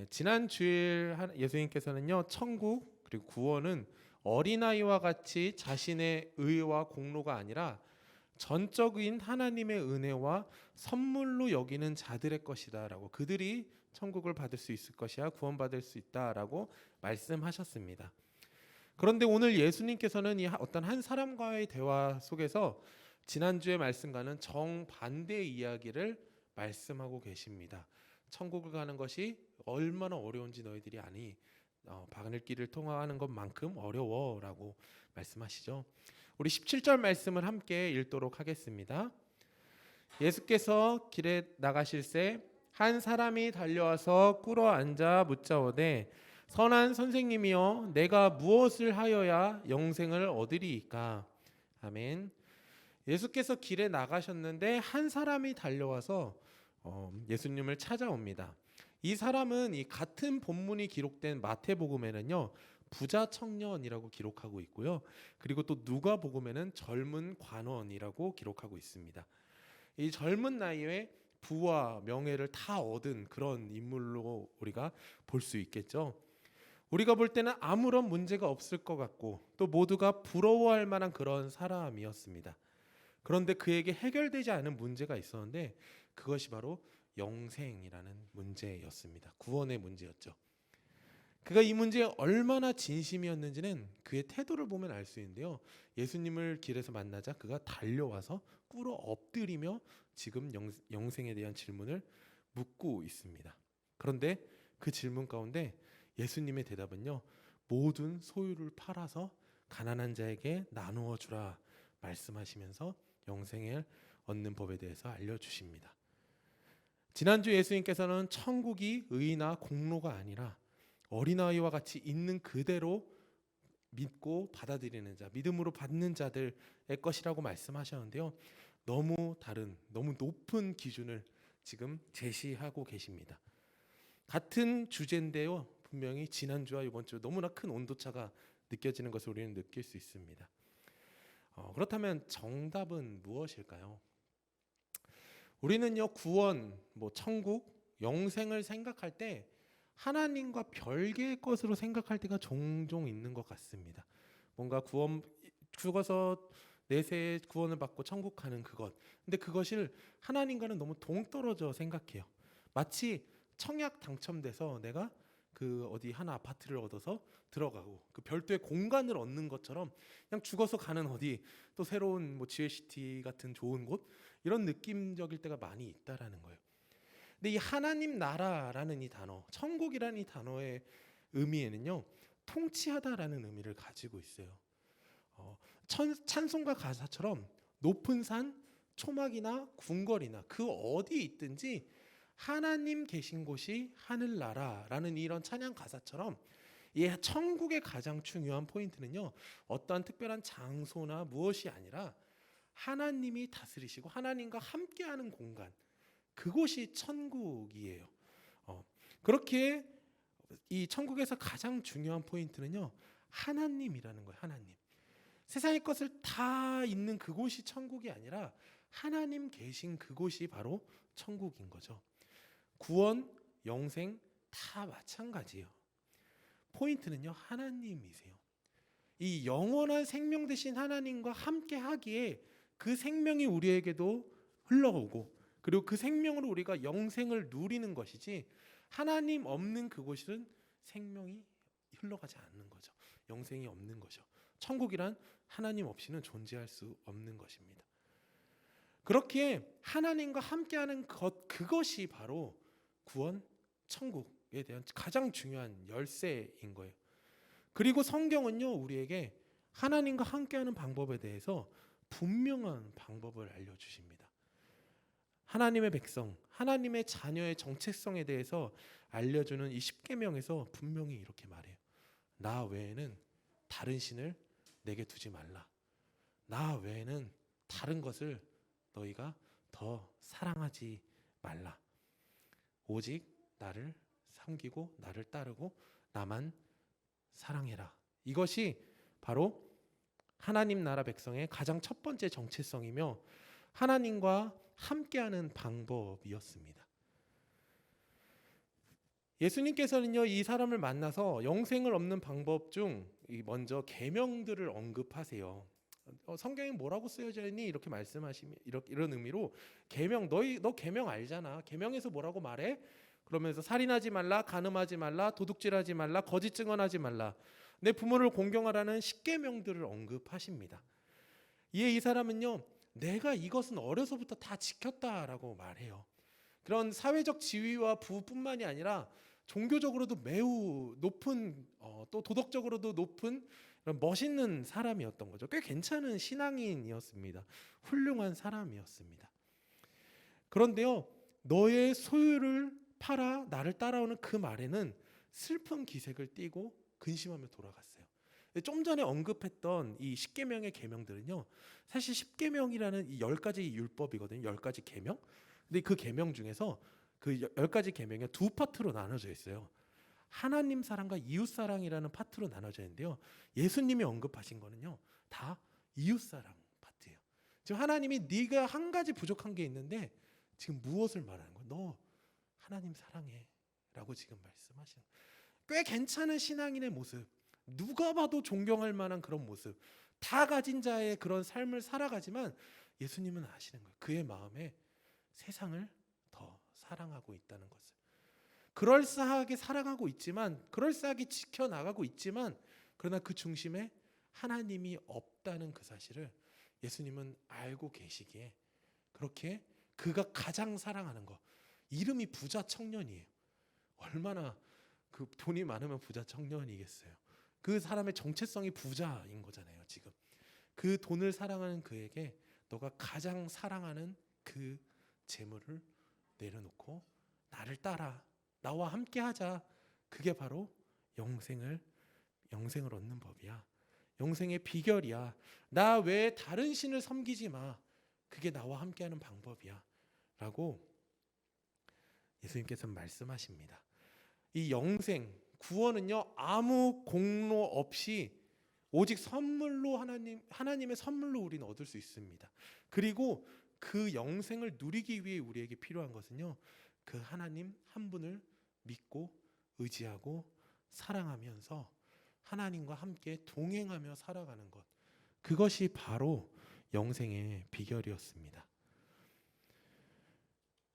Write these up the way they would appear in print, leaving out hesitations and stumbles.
지난 주일 예수님께서는요, 천국 그리고 구원은 어린아이와 같이 자신의 의와 공로가 아니라 전적인 하나님의 은혜와 선물로 여기는 자들의 것이다라고, 그들이 천국을 받을 수 있을 것이야, 구원받을 수 있다라고 말씀하셨습니다. 그런데 오늘 예수님께서는 이 어떤 한 사람과의 대화 속에서 지난주의 말씀과는 정반대의 이야기를 말씀하고 계십니다. 천국을 가는 것이 얼마나 어려운지 너희들이 아니, 바늘길을 통하는 것만큼 어려워라고 말씀하시죠. 우리 17절 말씀을 함께 읽도록 하겠습니다. 예수께서 길에 나가실새 한 사람이 달려와서 꿇어 앉아 묻자오되 선한 선생님이여 내가 무엇을 하여야 영생을 얻으리이까. 아멘. 예수께서 길에 나가셨는데 한 사람이 달려와서 예수님을 찾아옵니다. 이 사람은 이 같은 본문이 기록된 마태복음에는요, 부자 청년이라고 기록하고 있고요. 그리고 또 누가복음에는 젊은 관원이라고 기록하고 있습니다. 이 젊은 나이에 부와 명예를 다 얻은 그런 인물로 우리가 볼 수 있겠죠. 우리가 볼 때는 아무런 문제가 없을 것 같고 또 모두가 부러워할 만한 그런 사람이었습니다. 그런데 그에게 해결되지 않은 문제가 있었는데 그것이 바로 영생이라는 문제였습니다. 구원의 문제였죠. 그가 이 문제에 얼마나 진심이었는지는 그의 태도를 보면 알 수 있는데요. 예수님을 길에서 만나자 그가 달려와서 꿇어 엎드리며 지금 영생에 대한 질문을 묻고 있습니다. 그런데 그 질문 가운데 예수님의 대답은요, 모든 소유를 팔아서 가난한 자에게 나누어 주라 말씀하시면서 영생을 얻는 법에 대해서 알려주십니다. 지난주 예수님께서는 천국이 의나 공로가 아니라 어린아이와 같이 있는 그대로 믿고 받아들이는 자, 믿음으로 받는 자들의 것이라고 말씀하셨는데요, 너무 다른, 너무 높은 기준을 지금 제시하고 계십니다. 같은 주제인데요, 분명히 지난주와 이번 주 너무나 큰 온도차가 느껴지는 것을 우리는 느낄 수 있습니다. 그렇다면 정답은 무엇일까요? 우리는요, 구원, 천국, 영생을 생각할 때 하나님과 별개의 것으로 생각할 때가 종종 있는 것 같습니다. 뭔가 죽어서 내세에 구원을 받고 천국 가는 그것, 근데 그것을 하나님과는 너무 동떨어져 생각해요. 마치 청약 당첨돼서 내가 그 어디 하나 아파트를 얻어서 들어가고 그 별도의 공간을 얻는 것처럼 그냥 죽어서 가는 어디 또 새로운 지웨시티 같은 좋은 곳, 이런 느낌적일 때가 많이 있다라는 거예요. 근데 이 하나님 나라라는 이 단어, 천국이라는 이 단어의 의미에는요, 통치하다라는 의미를 가지고 있어요. 찬송가 가사처럼 높은 산, 초막이나 궁궐이나 그 어디에 있든지 하나님 계신 곳이 하늘나라라는 이런 찬양 가사처럼 이 천국의 가장 중요한 포인트는요, 어떠한 특별한 장소나 무엇이 아니라 하나님이 다스리시고 하나님과 함께하는 공간, 그곳이 천국이에요. 그렇게 이 천국에서 가장 중요한 포인트는요, 하나님이라는 거예요. 하나님. 세상의 것을 다 있는 그곳이 천국이 아니라 하나님 계신 그곳이 바로 천국인 거죠. 구원, 영생 다 마찬가지예요. 포인트는요, 하나님이세요. 이 영원한 생명 되신 하나님과 함께 하기에 그 생명이 우리에게도 흘러오고, 그리고 그 생명으로 우리가 영생을 누리는 것이지, 하나님 없는 그곳은 생명이 흘러가지 않는 거죠. 영생이 없는 거죠. 천국이란 하나님 없이는 존재할 수 없는 것입니다. 그렇게 하나님과 함께하는 것, 그것이 바로 구원, 천국에 대한 가장 중요한 열쇠인 거예요. 그리고 성경은요, 우리에게 하나님과 함께하는 방법에 대해서 분명한 방법을 알려주십니다. 하나님의 백성, 하나님의 자녀의 정체성에 대해서 알려주는 이 십계명에서 분명히 이렇게 말해요. 나 외에는 다른 신을 내게 두지 말라. 나 외에는 다른 것을 너희가 더 사랑하지 말라. 오직 나를 섬기고 나를 따르고 나만 사랑해라. 이것이 바로 하나님 나라 백성의 가장 첫 번째 정체성이며 하나님과 함께하는 방법이었습니다. 예수님께서는요, 이 사람을 만나서 영생을 얻는 방법 중 먼저 계명들을 언급하세요. 성경에 뭐라고 쓰여져 있니? 이렇게 말씀하시면 이런 의미로 계명, 너 계명 알잖아. 계명에서 뭐라고 말해? 그러면서 살인하지 말라, 간음하지 말라, 도둑질하지 말라, 거짓 증언하지 말라, 내 부모를 공경하라는 10계명들을 언급하십니다. 이에 이 사람은요, 내가 이것은 어려서부터 다 지켰다라고 말해요. 그런 사회적 지위와 부뿐만이 아니라 종교적으로도 매우 높은, 또 도덕적으로도 높은 그런 멋있는 사람이었던 거죠. 꽤 괜찮은 신앙인이었습니다. 훌륭한 사람이었습니다. 그런데요, 너의 소유를 팔아 나를 따라오는 그 말에는 슬픈 기색을 띠고 근심하며 돌아갔어요. 좀 전에 언급했던 이 10계명의 계명들은요, 사실 10계명이라는 이 10가지 율법이거든요. 10가지 계명. 근데 그 계명 중에서 그 10가지 계명이 두 파트로 나눠져 있어요. 하나님 사랑과 이웃 사랑이라는 파트로 나눠져 있는데요. 예수님이 언급하신 거는요, 다 이웃 사랑 파트예요. 지금 하나님이 네가 한 가지 부족한 게 있는데 지금 무엇을 말하는 거야? 너 하나님 사랑해라고 지금 말씀하시는 거예요. 꽤 괜찮은 신앙인의 모습, 누가 봐도 존경할 만한 그런 모습, 다 가진 자의 그런 삶을 살아가지만 예수님은 아시는 거예요. 그의 마음에 세상을 더 사랑하고 있다는 것을. 그럴싸하게 살아가고 있지만, 그럴싸하게 지켜나가고 있지만, 그러나 그 중심에 하나님이 없다는 그 사실을 예수님은 알고 계시기에 그렇게 그가 가장 사랑하는 것, 이름이 부자 청년이에요. 얼마나 그 돈이 많으면 부자 청년이겠어요. 그 사람의 정체성이 부자인 거잖아요. 지금 그 돈을 사랑하는 그에게 너가 가장 사랑하는 그 재물을 내려놓고 나를 따라, 나와 함께 하자. 그게 바로 영생을 얻는 법이야. 영생의 비결이야. 나 외에 다른 신을 섬기지 마. 그게 나와 함께하는 방법이야. 라고 예수님께서는 말씀하십니다. 이 영생, 구원은요, 아무 공로 없이 오직 선물로 하나님의 선물로 우리는 얻을 수 있습니다. 그리고 그 영생을 누리기 위해 우리에게 필요한 것은요, 그 하나님 한 분을 믿고 의지하고 사랑하면서 하나님과 함께 동행하며 살아가는 것, 그것이 바로 영생의 비결이었습니다.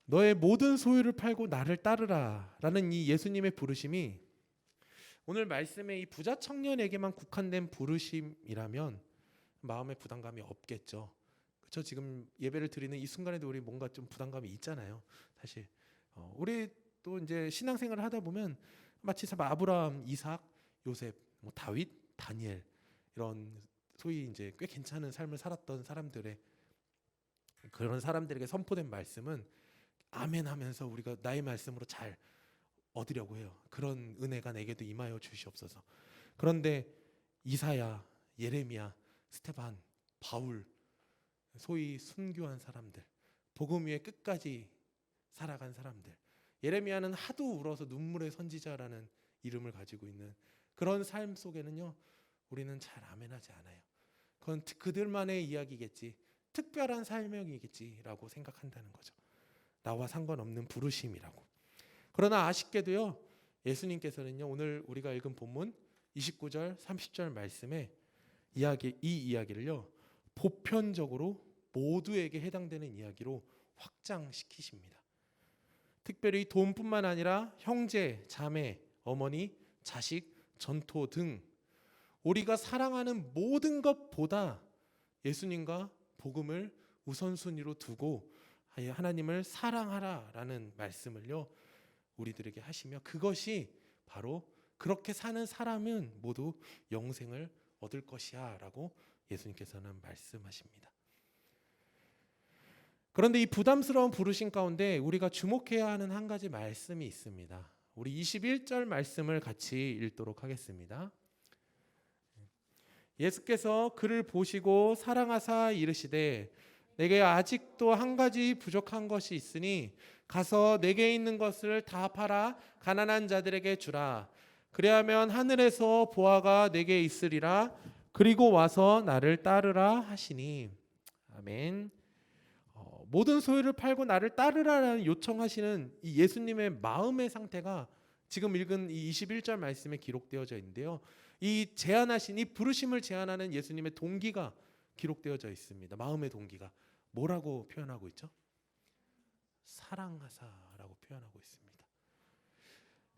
너의 모든 소유를 팔고 나를 따르라 라는 이 예수님의 부르심이 오늘 말씀의 이 부자 청년에게만 국한된 부르심이라면 마음의 부담감이 없겠죠. 그렇죠? 지금 예배를 드리는 이 순간에도 우리 뭔가 좀 부담감이 있잖아요. 사실 우리 또 이제 신앙생활을 하다 보면 마치 아브라함, 이삭, 요셉, 뭐 다윗, 다니엘 이런 소위 이제 꽤 괜찮은 삶을 살았던 사람들의 그런 사람들에게 선포된 말씀은 아멘 하면서 우리가 나의 말씀으로 잘 얻으려고 해요. 그런 은혜가 내게도 임하여 주시옵소서. 그런데 이사야, 예레미야, 스테반, 바울, 소위 순교한 사람들, 복음 위에 끝까지 살아간 사람들, 예레미야는 하도 울어서 눈물의 선지자라는 이름을 가지고 있는 그런 삶 속에는요, 우리는 잘 아멘하지 않아요. 그건 그들만의 이야기겠지, 특별한 삶이겠지라고 생각한다는 거죠. 나와 상관없는 부르심이라고. 그러나 아쉽게도요, 예수님께서는요, 오늘 우리가 읽은 본문 29절, 30절 말씀에 이 이야기를요, 보편적으로 모두에게 해당되는 이야기로 확장시키십니다. 특별히 돈뿐만 아니라 형제, 자매, 어머니, 자식, 전토 등 우리가 사랑하는 모든 것보다 예수님과 복음을 우선순위로 두고 하나님을 사랑하라라는 말씀을요, 우리들에게 하시며, 그것이 바로 그렇게 사는 사람은 모두 영생을 얻을 것이야 라고 예수님께서는 말씀하십니다. 그런데 이 부담스러운 부르심 가운데 우리가 주목해야 하는 한 가지 말씀이 있습니다. 우리 21절 말씀을 같이 읽도록 하겠습니다. 예수께서 그를 보시고 사랑하사 이르시되 내게 아직도 한 가지 부족한 것이 있으니 가서 내게 있는 것을 다 팔아 가난한 자들에게 주라. 그리하면 하늘에서 보화가 내게 있으리라. 그리고 와서 나를 따르라 하시니. 아멘. 모든 소유를 팔고 나를 따르라라는 요청하시는 이 예수님의 마음의 상태가 지금 읽은 이 21절 말씀에 기록되어져 있는데요. 이 제안하신 이 부르심을 제안하는 예수님의 동기가 기록되어져 있습니다. 마음의 동기가 뭐라고 표현하고 있죠? 사랑하사라고 표현하고 있습니다.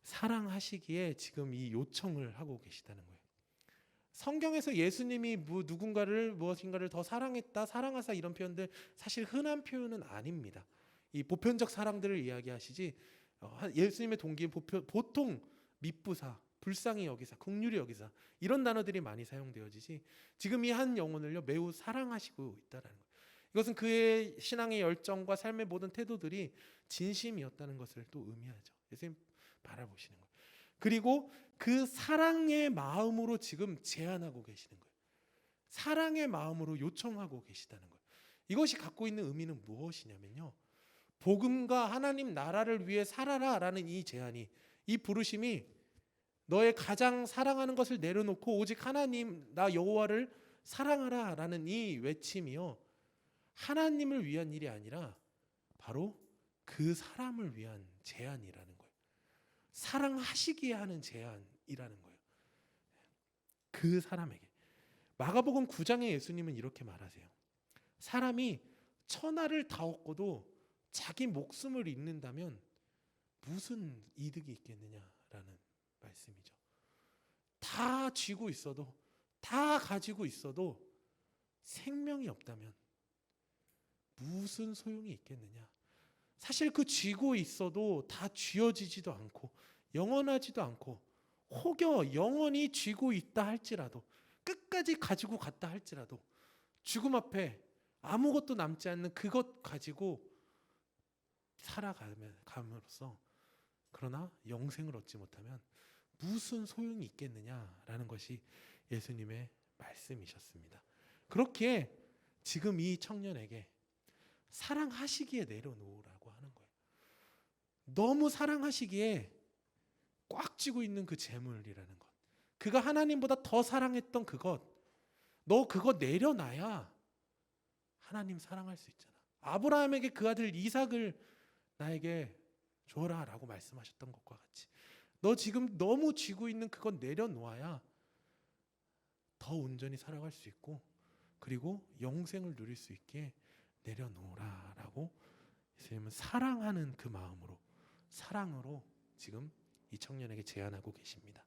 사랑하시기에 지금 이 요청을 하고 계시다는 거예요. 성경에서 예수님이 누군가를 무엇인가를 더 사랑했다, 사랑하사 이런 표현들 사실 흔한 표현은 아닙니다. 이 보편적 사랑들을 이야기하시지 예수님의 동기는 보통 미쁘사, 불쌍히 여기사, 긍휼히 여기사 이런 단어들이 많이 사용되어지지 지금 이 한 영혼을요 매우 사랑하시고 있다라는 거예요. 이것은 그의 신앙의 열정과 삶의 모든 태도들이 진심이었다는 것을 또 의미하죠. 예수님 바라보시는 거예요. 그리고 그 사랑의 마음으로 지금 제안하고 계시는 거예요. 사랑의 마음으로 요청하고 계시다는 거예요. 이것이 갖고 있는 의미는 무엇이냐면요. 복음과 하나님 나라를 위해 살아라라는 이 제안이, 이 부르심이 너의 가장 사랑하는 것을 내려놓고 오직 하나님 나 여호와를 사랑하라라는 이 외침이요. 하나님을 위한 일이 아니라 바로 그 사람을 위한 제안이라는 거예요. 사랑하시기에 하는 제안이라는 거예요. 그 사람에게. 마가복음 9장에 예수님은 이렇게 말하세요. 사람이 천하를 다 얻고도 자기 목숨을 잃는다면 무슨 이득이 있겠느냐라는 말씀이죠. 다 쥐고 있어도, 다 가지고 있어도 생명이 없다면 무슨 소용이 있겠느냐. 사실 그 쥐고 있어도 다 쥐어지지도 않고 영원하지도 않고 혹여 영원히 쥐고 있다 할지라도 끝까지 가지고 갔다 할지라도 죽음 앞에 아무것도 남지 않는 그것 가지고 살아감으로써 그러나 영생을 얻지 못하면 무슨 소용이 있겠느냐라는 것이 예수님의 말씀이셨습니다. 그렇기에 지금 이 청년에게 사랑하시기에 내려놓으라고 하는 거예요. 너무 사랑하시기에 꽉 쥐고 있는 그 재물이라는 것, 그가 하나님보다 더 사랑했던 그것, 너 그거 내려놔야 하나님 사랑할 수 있잖아. 아브라함에게 그 아들 이삭을 나에게 줘라 라고 말씀하셨던 것과 같이 너 지금 너무 쥐고 있는 그건 내려놓아야 더 온전히 살아갈 수 있고 그리고 영생을 누릴 수 있게 내려놓으라 라고 예수님은 사랑하는 그 마음으로, 사랑으로 지금 이 청년에게 제안하고 계십니다.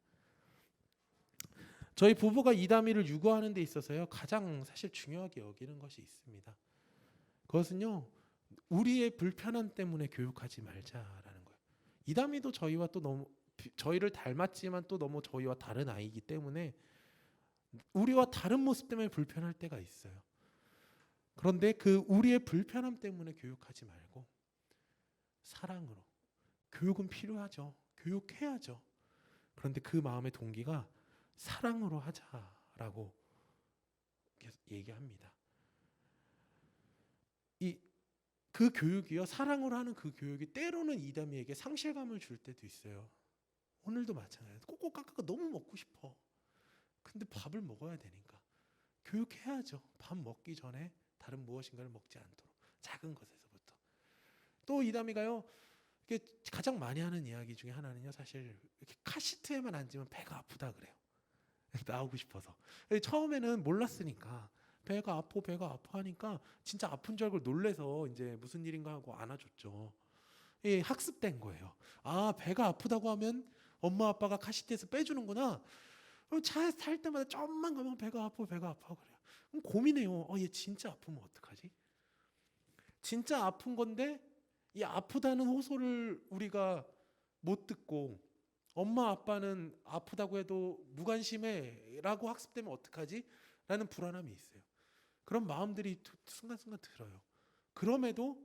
저희 부부가 이다미를 유고하는 데 있어서요 가장 사실 중요하게 여기는 것이 있습니다. 그것은요 우리의 불편함 때문에 교육하지 말자라는 거예요. 이다미도 저희와 또 너무 저희를 닮았지만 또 너무 저희와 다른 아이이기 때문에 우리와 다른 모습 때문에 불편할 때가 있어요. 그런데 그 우리의 불편함 때문에 교육하지 말고 사랑으로. 교육은 필요하죠. 교육해야죠. 그런데 그 마음의 동기가 사랑으로 하자라고 얘기합니다. 그 교육이요, 사랑으로 하는 그 교육이 때로는 이다미에게 상실감을 줄 때도 있어요. 오늘도 마찬가지예요. 꼭꼭 깎아가 너무 먹고 싶어. 근데 밥을 먹어야 되니까 교육해야죠. 밥 먹기 전에 다른 무엇인가를 먹지 않도록 작은 것에서부터. 또 이다미가요 가장 많이 하는 이야기 중에 하나는요 사실 이렇게 카시트에만 앉으면 배가 아프다 그래요. 나오고 싶어서. 처음에는 몰랐으니까 배가 아파 하니까 진짜 아픈 줄 알고 놀래서 이제 무슨 일인가 하고 안아줬죠. 학습된 거예요. 아, 배가 아프다고 하면 엄마 아빠가 카시트에서 빼주는구나. 차에 탈 때마다 좀만 가면 배가 아파 그래요. 그럼 고민해요. 얘 진짜 아프면 어떡하지? 진짜 아픈 건데 이 아프다는 호소를 우리가 못 듣고 엄마 아빠는 아프다고 해도 무관심해라고 학습되면 어떡하지? 라는 불안함이 있어요. 그런 마음들이 순간순간 들어요. 그럼에도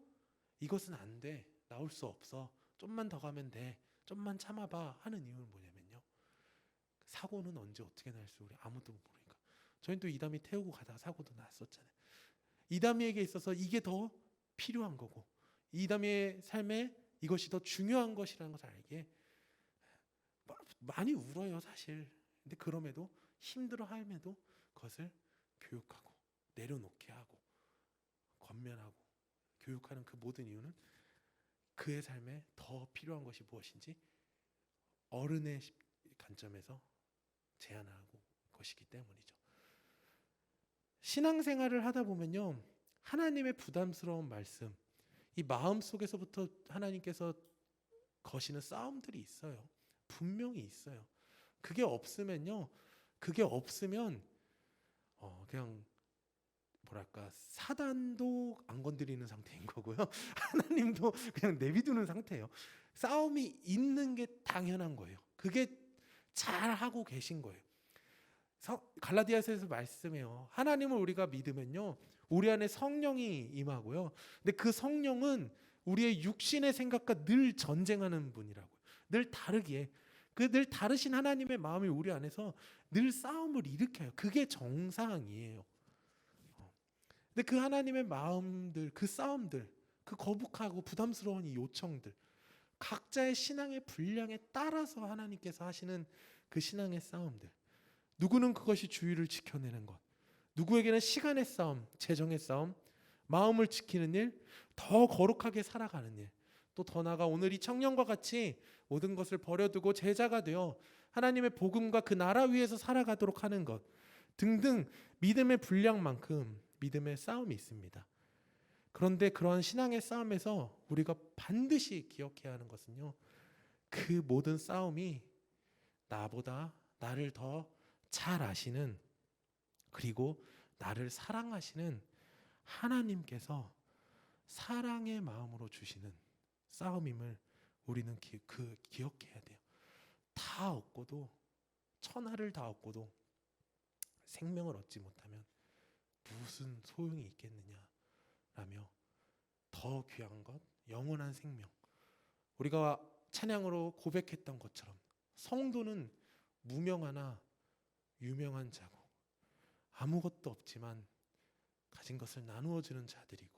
이것은 안 돼. 나올 수 없어. 좀만 더 가면 돼. 좀만 참아봐 하는 이유는 뭐냐면요. 사고는 언제 어떻게 날지 우리 아무도 모르니까. 저희는 또 이다미 태우고 가다가 사고도 났었잖아요. 이다미에게 있어서 이게 더 필요한 거고 이다미의 삶에 이것이 더 중요한 것이라는 것을 알기에 많이 울어요 사실. 근데 그럼에도 힘들어함에도 그것을 교육하고 내려놓게 하고 권면하고 교육하는 그 모든 이유는 그의 삶에 더 필요한 것이 무엇인지 어른의 관점에서 제안하고 것이기 때문이죠. 신앙생활을 하다 보면요, 하나님의 부담스러운 말씀, 이 마음 속에서부터 하나님께서 거시는 싸움들이 있어요. 분명히 있어요. 그게 없으면 그냥 뭐랄까, 사단도 안 건드리는 상태인 거고요. 하나님도 그냥 내비두는 상태예요. 싸움이 있는 게 당연한 거예요. 그게 잘 하고 계신 거예요. 갈라디아서에서 말씀해요. 하나님을 우리가 믿으면요, 우리 안에 성령이 임하고요. 근데 그 성령은 우리의 육신의 생각과 늘 전쟁하는 분이라고요. 늘 다르게. 그 늘 다르신 하나님의 마음이 우리 안에서 늘 싸움을 일으켜요. 그게 정상이에요. 근데 그 하나님의 마음들, 그 싸움들, 그 거북하고 부담스러운 이 요청들, 각자의 신앙의 분량에 따라서 하나님께서 하시는 그 신앙의 싸움들, 누구는 그것이 주의를 지켜내는 것, 누구에게는 시간의 싸움, 재정의 싸움, 마음을 지키는 일, 더 거룩하게 살아가는 일, 또 더 나아가 오늘 이 청년과 같이 모든 것을 버려두고 제자가 되어 하나님의 복음과 그 나라 위에서 살아가도록 하는 것 등등, 믿음의 분량만큼 믿음의 싸움이 있습니다. 그런데 그러한 신앙의 싸움에서 우리가 반드시 기억해야 하는 것은요, 그 모든 싸움이 나보다 나를 더 잘 아시는, 그리고 나를 사랑하시는 하나님께서 사랑의 마음으로 주시는 싸움임을 우리는 기억해야 돼요. 다 얻고도, 천하를 다 얻고도 생명을 얻지 못하면 무슨 소용이 있겠느냐라며, 더 귀한 것, 영원한 생명, 우리가 찬양으로 고백했던 것처럼 성도는 무명하나 유명한 자고, 아무것도 없지만 가진 것을 나누어 주는 자들이고,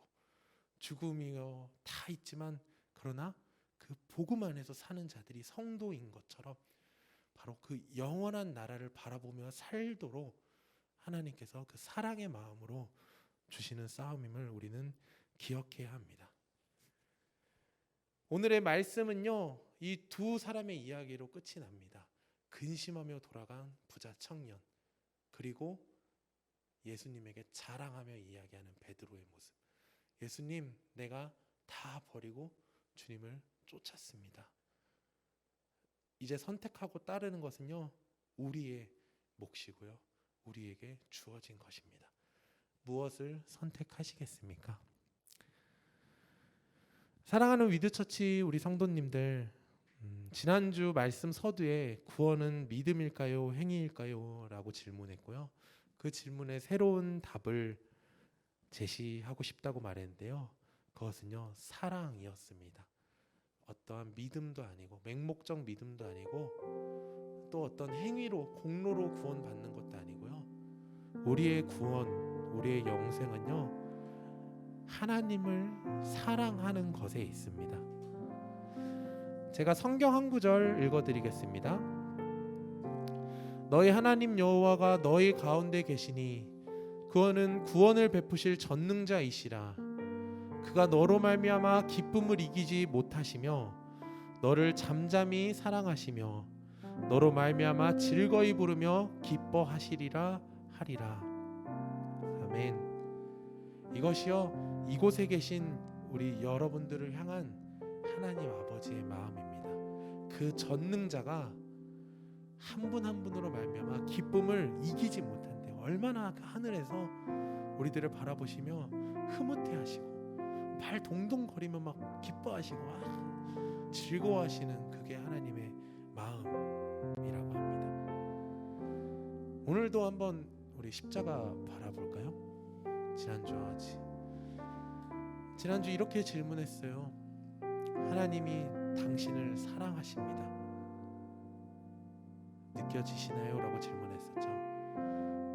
죽음이요 다 있지만 그러나 그 복음 안에서 사는 자들이 성도인 것처럼, 바로 그 영원한 나라를 바라보며 살도록 하나님께서 그 사랑의 마음으로 주시는 싸움임을 우리는 기억해야 합니다. 오늘의 말씀은요, 이 두 사람의 이야기로 끝이 납니다. 근심하며 돌아간 부자 청년, 그리고 예수님에게 자랑하며 이야기하는 베드로의 모습. 예수님, 내가 다 버리고 주님을 쫓았습니다. 이제 선택하고 따르는 것은요, 우리의 몫이고요, 우리에게 주어진 것입니다. 무엇을 선택하시겠습니까? 사랑하는 위드처치 우리 성도님들, 지난주 말씀 서두에 구원은 믿음일까요, 행위일까요? 라고 질문했고요. 그 질문에 새로운 답을 제시하고 싶다고 말했는데요, 그것은요, 사랑이었습니다. 어떠한 믿음도 아니고, 맹목적 믿음도 아니고, 또 어떤 행위로, 공로로 구원받는 것도 아니고요, 우리의 구원, 우리의 영생은요, 하나님을 사랑하는 것에 있습니다. 제가 성경 한 구절 읽어드리겠습니다. 너희 하나님 여호와가 너희 가운데 계시니 그는 구원을 베푸실 전능자이시라. 그가 너로 말미암아 기쁨을 이기지 못하시며 너를 잠잠히 사랑하시며 너로 말미암아 즐거이 부르며 기뻐하시리라 하리라. 아멘. 이것이요, 이곳에 계신 우리 여러분들을 향한 하나님 아버지의 마음입니다. 그 전능자가 한 분 한 분으로 말미암아 기쁨을 이기지 못한대요. 얼마나 그 하늘에서 우리들을 바라보시며 흐뭇해하시고 발 동동거리며 막 기뻐하시고 즐거워하시는 그게 하나님의 마음이라고 합니다. 오늘도 한번 우리 십자가 바라볼까요? 지난주 이렇게 질문했어요. 하나님이 당신을 사랑하십니다. 느껴지시나요? 라고 질문했었죠.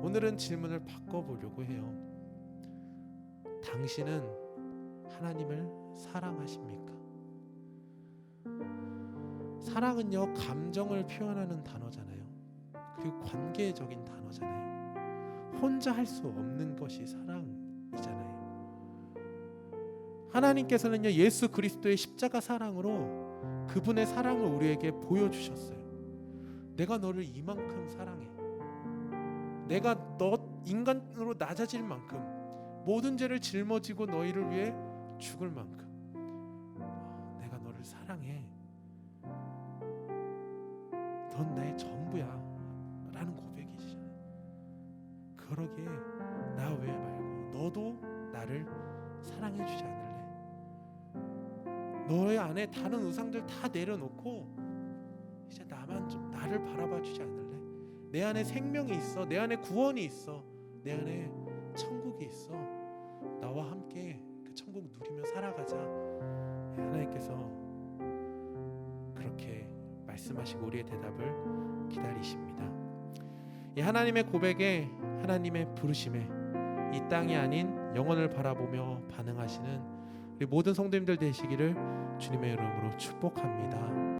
오늘은 질문을 바꿔보려고 해요. 당신은 하나님을 사랑하십니까? 사랑은요, 감정을 표현하는 단어잖아요. 그리고 관계적인 단어잖아요. 혼자 할 수 없는 것이 사랑이잖아요. 하나님께서는요, 예수 그리스도의 십자가 사랑으로 그분의 사랑을 우리에게 보여주셨어요. 내가 너를 이만큼 사랑해. 내가 너 인간으로 낮아질 만큼 모든 죄를 짊어지고 너희를 위해 죽을 만큼 내가 너를 사랑해. 넌 나의 전부야 라는 고백이시잖아요. 그러기에 나 외 말고 너도 나를 사랑해 주지 않을래? 너의 안에 다른 우상들 다 내려놓고 이제 나만 좀 나를 바라봐 주지 않을래? 내 안에 생명이 있어. 내 안에 구원이 있어. 내 안에 천국이 있어. 나와 함께 그 천국 누리며 살아가자. 하나님께서 그렇게 말씀하시고 우리의 대답을 기다리십니다. 이 하나님의 고백에, 하나님의 부르심에 이 땅이 아닌 영혼을 바라보며 반응하시는 우리 모든 성도님들 되시기를 주님의 이름으로 축복합니다.